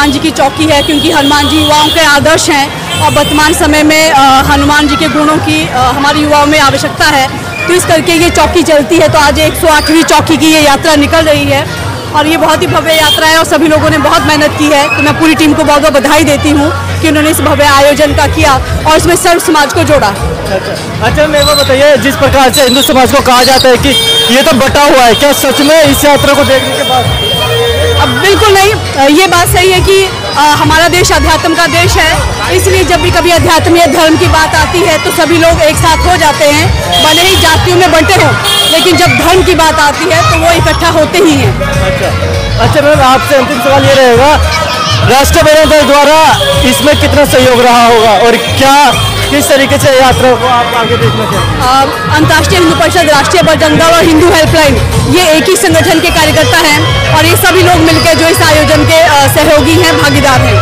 हनुमान जी की चौकी है, क्योंकि हनुमान जी युवाओं के आदर्श हैं और वर्तमान समय में हनुमान जी के गुणों की हमारे युवाओं में आवश्यकता है। तो इस करके ये चौकी चलती है। तो आज 108वीं चौकी की ये यात्रा निकल रही है और ये बहुत ही भव्य यात्रा है और सभी लोगों ने बहुत मेहनत की है। तो मैं पूरी टीम को बहुत बहुत बधाई देती हूँ कि उन्होंने इस भव्य आयोजन का किया और इसमें सर्व समाज को जोड़ा। अच्छा मेरे को बताइए, जिस प्रकार से हिंदू समाज को कहा जाता है कि ये तो बटा हुआ है, क्या सच में इस यात्रा को देखने के बाद? अब बिल्कुल नहीं, ये बात सही है कि हमारा देश अध्यात्म का देश है, इसलिए जब भी कभी अध्यात्म या धर्म की बात आती है तो सभी लोग एक साथ हो जाते हैं, भले ही जातियों में बंटे हों, लेकिन जब धर्म की बात आती है तो वो इकट्ठा होते ही हैं। अच्छा मैम, आपसे अंतिम सवाल ये रहेगा, राष्ट्रपति दल द्वारा इसमें कितना सहयोग रहा होगा और क्या किस तरीके से यात्रा को आप आगे देखना चाहिए? अंतर्राष्ट्रीय हिंदू परिषद, राष्ट्रीय बजरंग दल और हिंदू हेल्पलाइन ये एक ही संगठन के कार्यकर्ता हैं और ये सभी लोग मिलकर जो इस आयोजन के सहयोगी हैं, भागीदार हैं।